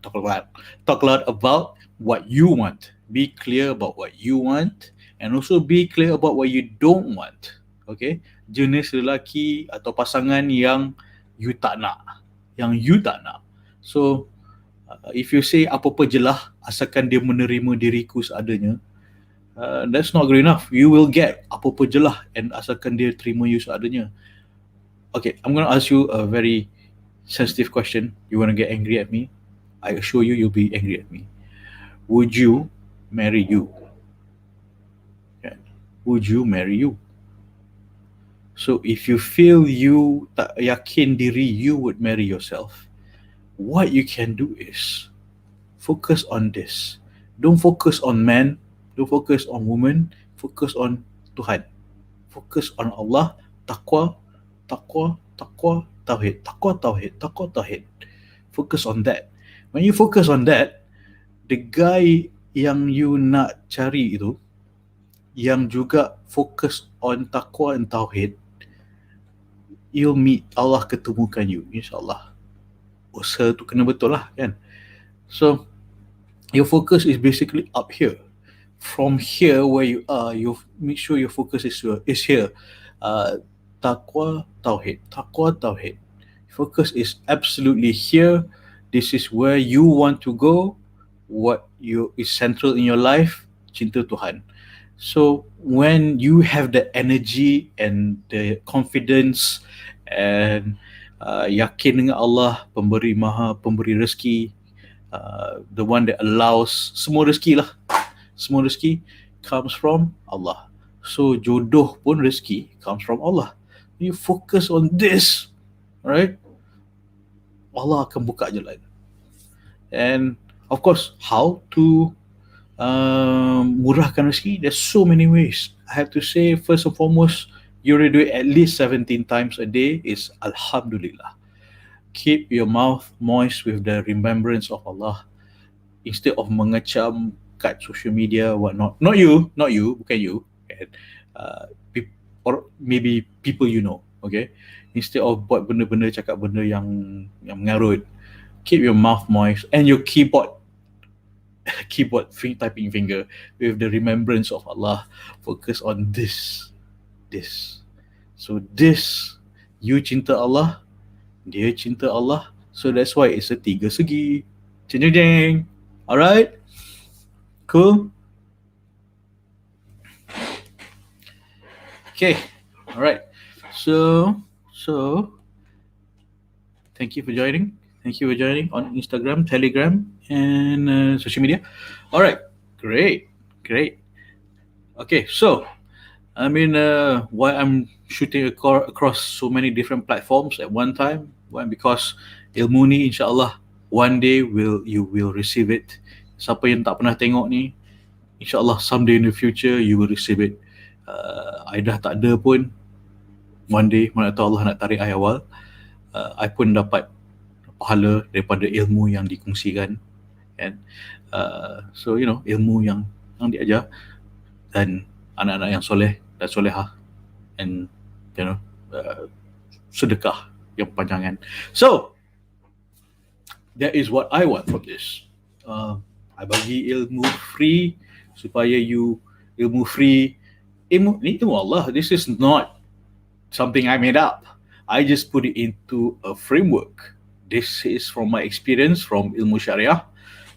about what you want. Be clear about what you want, and also be clear about what you don't want. Okay, jenis lelaki atau pasangan yang you tak nak. So If you say apa-apa je lah, asalkan dia menerima diriku seadanya, that's not good enough. You will get apa-apa je lah, and asalkan dia terima you seadanya. Okay, I'm going to ask you a very sensitive question. You want to get angry at me? I assure you, you'll be angry at me. Would you marry you? Okay. Would you marry you? So if you feel you tak yakin diri you would marry yourself, what you can do is focus on this. Don't focus on man, don't focus on woman, focus on Tuhan. Focus on Allah, taqwa, taqwa, taqwa, tauhid, taqwa, tauhid, taqwa, tauhid. Focus on that. When you focus on that, the guy yang you nak cari itu, yang juga fokus on taqwa and tauhid, you'll meet, Allah ketemukan you, insyaAllah. Usaha tu kena betul lah, kan? So, your focus is basically up here. From here where you are, you make sure your focus is here. Taqwa, tauhid. Taqwa, tauhid. Focus is absolutely here. This is where you want to go. What is central in your life, cinta Tuhan. So when you have the energy and the confidence and yakin dengan Allah, pemberi maha, pemberi rezeki, the one that allows, semua rezeki lah, semua rezeki comes from Allah. So jodoh pun rezeki comes from Allah. You focus on this, right? Allah akan buka jalan. And of course, how to murahkan rezeki? There's so many ways. I have to say, first and foremost, you already do it at least 17 times a day is Alhamdulillah. Keep your mouth moist with the remembrance of Allah instead of mengecam kat social media, whatnot. Not you, bukan you. Or maybe people you know, okay? Instead of buat benda-benda, cakap benda yang mengarut, keep your mouth moist and your keyboard typing finger with the remembrance of Allah. Focus on this. So this, you cinta Allah, dia cinta Allah. So that's why it's a tiga segi. Jeng jeng jeng. Alright? Cool? Okay. Alright. So thank you for joining. Thank you for joining on Instagram, Telegram, and social media. All right, great. Okay, so why I'm shooting across so many different platforms at one time? Why? Because ilmu ni, insyaAllah, one day you will receive it. Siapa yang tak pernah tengok ni, insyaAllah someday in the future you will receive it. I dah tak ada pun, one day mana tahu Allah nak tarik I awal, I pun dapat pahala daripada ilmu yang dikongsikan, kan? So ilmu yang diajar, dan anak-anak yang soleh dan solehah, and sedekah yang panjangan. So that is what I want from this. I bagi ilmu free supaya you ilmu free. Ilmu Allah. This is not something I made up. I just put it into a framework. This is from my experience from ilmu syariah,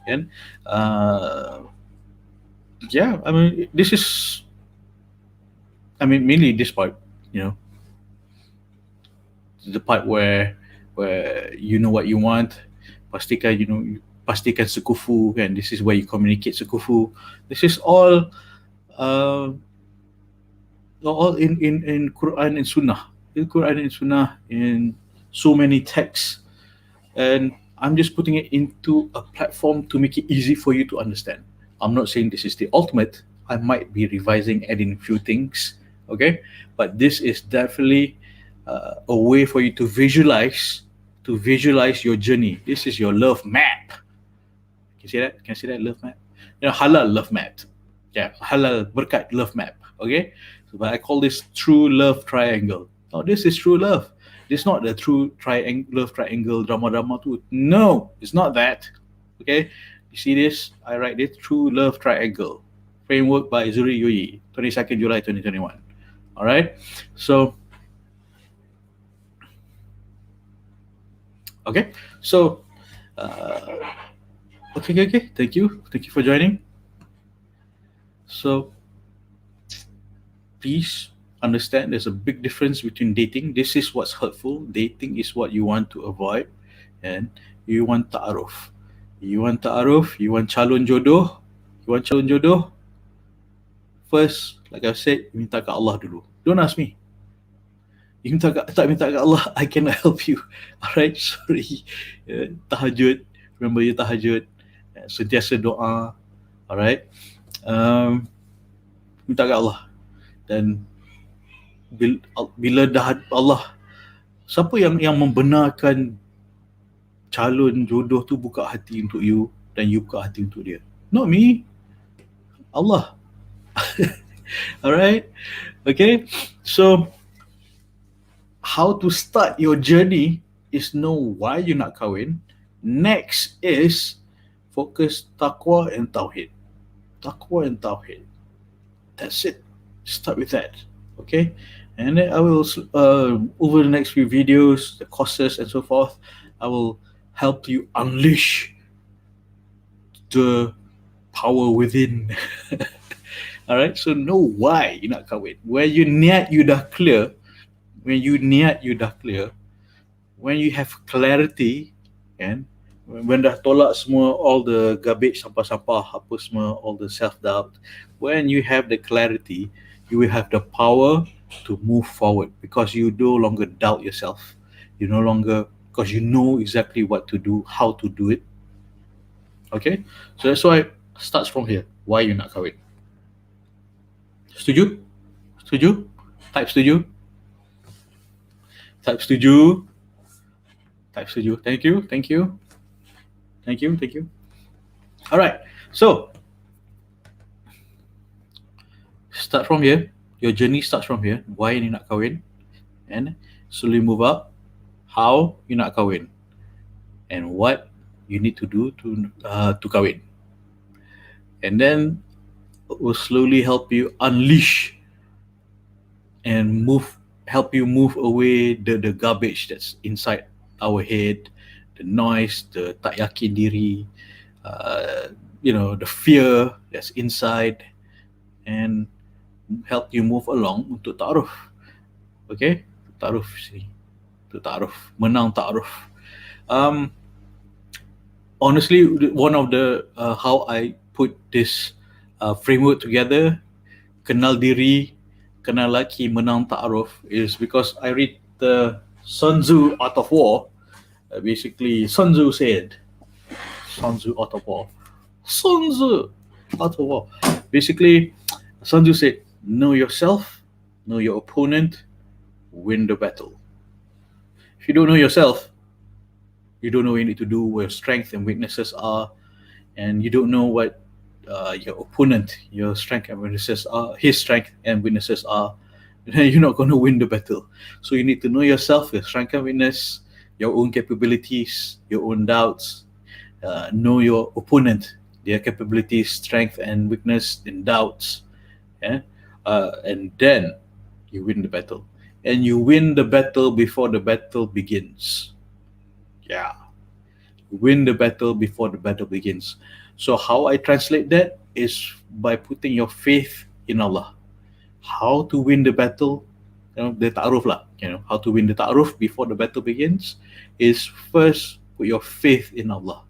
and this is, mainly this part, the part where you know what you want. Pastikan sekufu, kan? This is where you communicate sekufu. This is all in Quran and Sunnah. In Quran and Sunnah, in so many texts, and I'm just putting it into a platform to make it easy for you to understand. I'm not saying this is the ultimate. I might be revising, adding a few things, okay? But this is definitely a way for you to visualize your journey. This is your love map. Can you see that? Can you see that love map? Halal love map. Yeah, halal berkat love map. Okay, so but I call this true love triangle. Now this is true love. This is not the true love triangle drama too. No, it's not that. Okay, you see this? I write this true love triangle framework by Zuhri 22nd July 2021. All right, so okay, so Okay. Thank you for joining. So please understand there's a big difference between dating. This is what's hurtful. Dating is what you want to avoid, and you want ta'aruf. You want ta'aruf, you want calon jodoh. You want calon jodoh, first, like I said, minta ke Allah dulu. Don't ask me. You minta ke Allah, I cannot help you. Alright, sorry. Tahajud, remember you tahajud. Sentiasa doa. Alright. Minta ke Allah. Dan bila dah Allah, siapa yang membenarkan calon jodoh tu buka hati untuk you dan you buka hati untuk dia? Not me. Allah. Alright. Okay. So how to start your journey is know why you nak kahwin. Next is focus taqwa and tauhid. Taqwa and tauhid. That's it. Start with that. Okay. And then I will over the next few videos, the courses and so forth, I will help you unleash the power within. Alright, so know why you nak kahwin. When you niat you dah clear, when you have clarity, and when dah tolak semua all the garbage, sampah-sampah, apa semua, all the self-doubt, when you have the clarity, you will have the power to move forward because you no longer doubt yourself. You no longer, because you know exactly what to do, how to do it. Okay, so that's why it starts from here. Why you nak kahwin? Setuju? Setuju? Type setuju. Type setuju. Type setuju. Thank you. All right. So start from here. Your journey starts from here. Why you nak kahwin? And slowly move up. How you nak kahwin? And what you need to do to kahwin. And then will slowly help you unleash and help you move away the garbage that's inside our head, the noise, the tak yakin diri, the fear that's inside, and help you move along untuk ta'aruf. Okay, ta'aruf sini, untuk ta'aruf, menang ta'aruf. Honestly, one of the how I put this framework together, kenal diri, kenal laki, menang ta'aruf, is because I read the Sun Tzu Art of War. Basically, Sun Tzu Art of War. Basically, Sun Tzu said, know yourself, know your opponent, win the battle. If you don't know yourself, you don't know what you need to do, where strengths and weaknesses are, and you don't know what your opponent, your strength and weaknesses are, his strength and weaknesses are, then you're not going to win the battle. So you need to know yourself, your strength and weakness, your own capabilities, your own doubts. Know your opponent, their capabilities, strength and weakness, and doubts. And then you win the battle. And you win the battle before the battle begins. Yeah. Win the battle before the battle begins. So how I translate that is by putting your faith in Allah. How to win the battle, the ta'aruf lah. How to win the ta'aruf before the battle begins is first put your faith in Allah.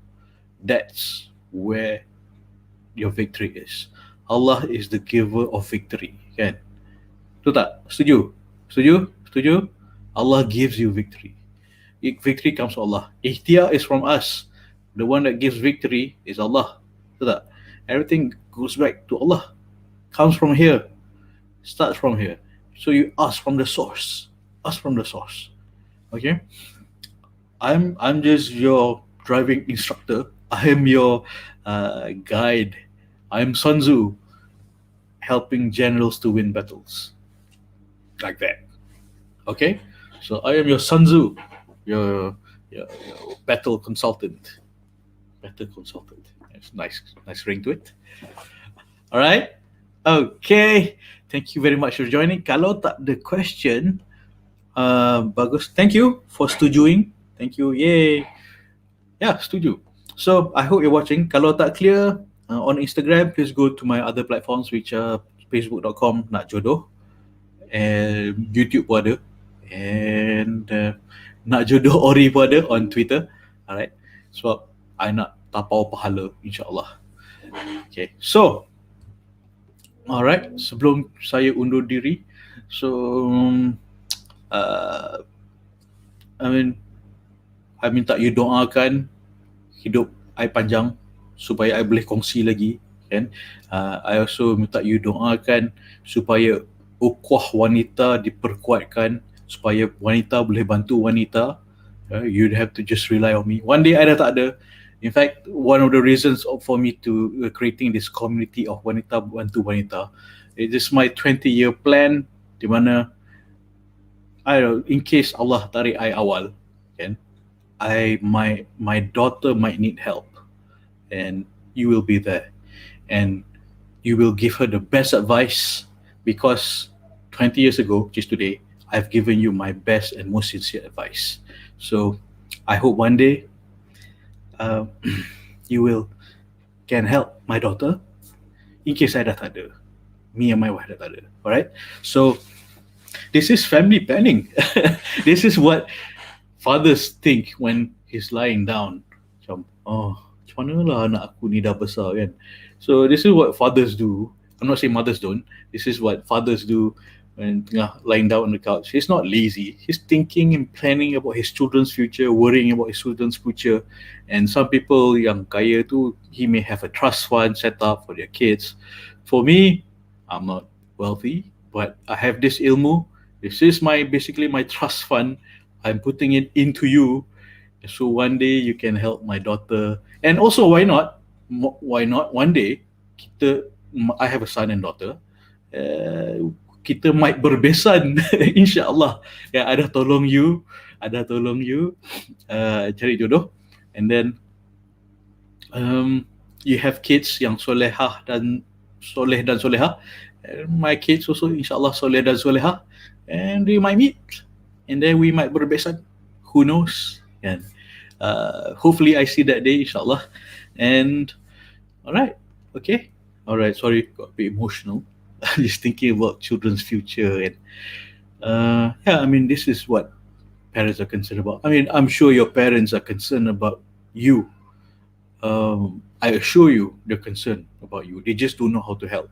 That's where your victory is. Allah is the giver of victory. Kan? Betul tak? Setuju? Allah gives you victory. Victory comes from Allah. Ikhtiar is from us. The one that gives victory is Allah. Betul tak? Everything goes back to Allah. Comes from here. Starts from here. So you ask from the source. Okay? I'm just your driving instructor. I am your guide. I am Sun Tzu, helping generals to win battles. Like that. Okay? So I am your Sun Tzu, your battle consultant. It's nice ring to it. All right. Okay. Thank you very much for joining. Kalau tak ada question, bagus. Thank you for setujuing. Thank you. Yay. Yeah, setuju. So I hope you're watching. Kalau tak clear on Instagram, please go to my other platforms, which are facebook.com NakJodoh, and YouTube pun ada, and NakJodoh Ori pun ada on Twitter. Alright, sebab I nak tapau pahala, insyaAllah. Okay, so alright, sebelum saya undur diri, so I minta you doakan hidup I panjang supaya I boleh kongsi lagi, kan. I also minta you doakan supaya ukhuwah wanita diperkuatkan, supaya wanita boleh bantu wanita. You'd have to just rely on me. One day I dah tak ada. In fact, one of the reasons for me to creating this community of wanita bantu wanita, it is my 20-year plan, di mana I don't know, in case Allah tarik I awal, kan, my daughter might need help, and you will be there, and you will give her the best advice, because 20 years ago, just today, I've given you my best and most sincere advice. So I hope one day you can help my daughter, in case I dah tak ada, me and my wife dah tak ada. Alright, so this is family planning. This is what fathers think when he's lying down. Macam, macam mana lah anak aku ni dah besar, kan. So this is what fathers do. I'm not saying mothers don't. This is what fathers do when tengah lying down on the couch. He's not lazy. He's thinking and planning about his children's future, worrying about his children's future. And some people yang kaya tu, he may have a trust fund set up for their kids. For me, I'm not wealthy, but I have this ilmu. This is basically my trust fund. I'm putting it into you, so one day you can help my daughter. And also, why not one day I have a son and daughter, kita might berbesan. InsyaAllah. Ya, ada tolong you cari jodoh, and then you have kids yang soleh dan solehah, and my kids also insyaAllah soleh dan solehah, and we might meet, and then we might berbesan. Who knows? And hopefully I see that day, insyaAllah. And alright, okay, alright. Sorry, got a bit emotional. Just thinking about children's future, and yeah, I mean, this is what parents are concerned about. I mean, I'm sure your parents are concerned about you. I assure you, they're concerned about you. They just don't know how to help.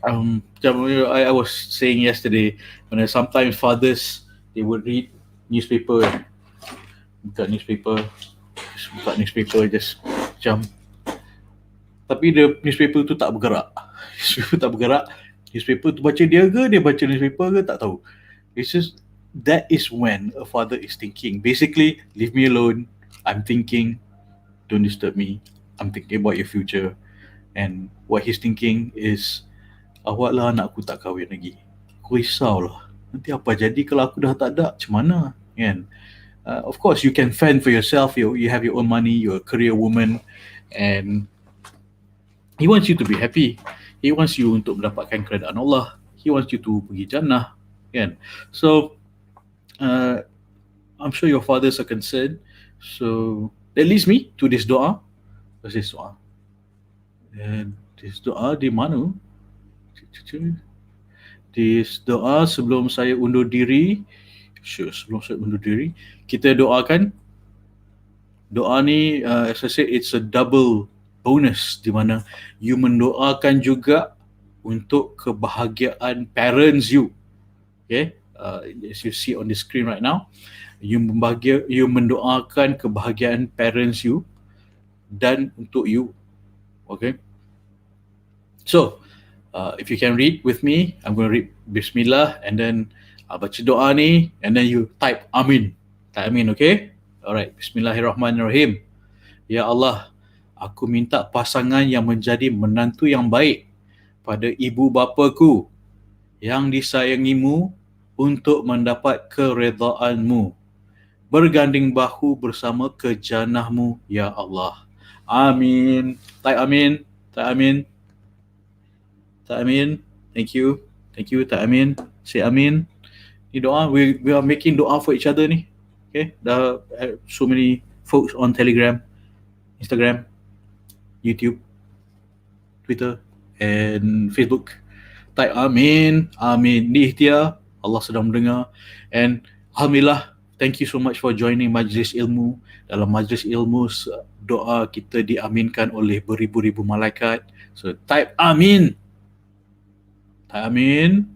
I was saying yesterday, when sometimes fathers, they would read newspaper, just macam, tapi newspaper tu tak bergerak. Newspaper tu baca dia baca newspaper ke, tak tahu. It's just, that is when a father is thinking, basically, leave me alone, I'm thinking, don't disturb me, I'm thinking about your future. And what he's thinking is, awak lah anak aku tak kahwin lagi, aku risau lah, nanti apa jadi kalau aku dah tak ada, macam mana, kan. Of course you can fend for yourself, you have your own money, you're a career woman, and he wants you to be happy. He wants you untuk mendapatkan keredaan Allah. He wants you to pergi jannah, kan. So I'm sure your fathers are concerned. So that leads me to this doa. What's this doa? And this doa di mana? This doa sebelum saya undur diri. Sebelum saya undur diri, kita doakan. Doa ni, as I said, it's a double bonus, di mana you mendoakan juga untuk kebahagiaan parents you. Okay, as you see on the screen right now, you mendoakan kebahagiaan parents you dan untuk you. Okay, so if you can read with me, I'm going to read Bismillah, and then baca doa ni, and then you type Amin. Type Amin, okay? Alright, Bismillahirrahmanirrahim. Ya Allah, aku minta pasangan yang menjadi menantu yang baik pada ibu bapaku yang disayangimu untuk mendapat keredaan-Mu, berganding bahu bersama ke jannah-Mu, ya Allah. Amin. Type Amin. Type Amin. Type Amin. Thank you. Type Amin. Say Amin. Ni doa, we are making doa for each other ni, Okay, dah so many folks on Telegram, Instagram, YouTube, Twitter, and Facebook. Type amin, amin. Ni ikhtiar, Allah sedang mendengar. And Alhamdulillah, thank you so much for joining Majlis Ilmu. Dalam Majlis Ilmu, doa kita diaminkan oleh beribu-ribu malaikat. So type amin. Type amin.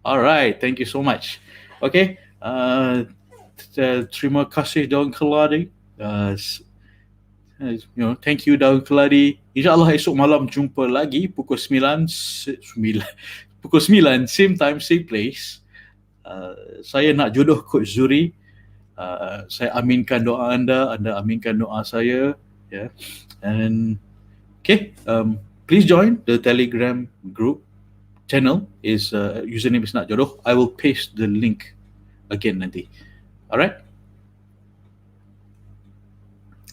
Alright, thank you so much. Okay, terima kasih Daun Keladi. Thank you Daun Keladi. InsyaAllah esok malam jumpa lagi pukul 9, pukul 9, same time, same place. Saya nak jodoh Coach Zuhri. Saya aminkan doa anda aminkan doa saya. Yeah. And okay, please join the Telegram group. Channel is username is NakJodoh. I will paste the link again nanti. Alright.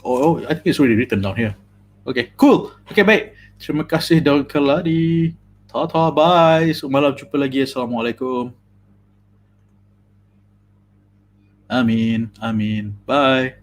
Oh, I think it's already written down here. Okay, cool. Okay, baik. Terima kasih Daun Keladi. Ta-ta, bye. So, malam jumpa lagi. Assalamualaikum. Amin. Amin. Bye.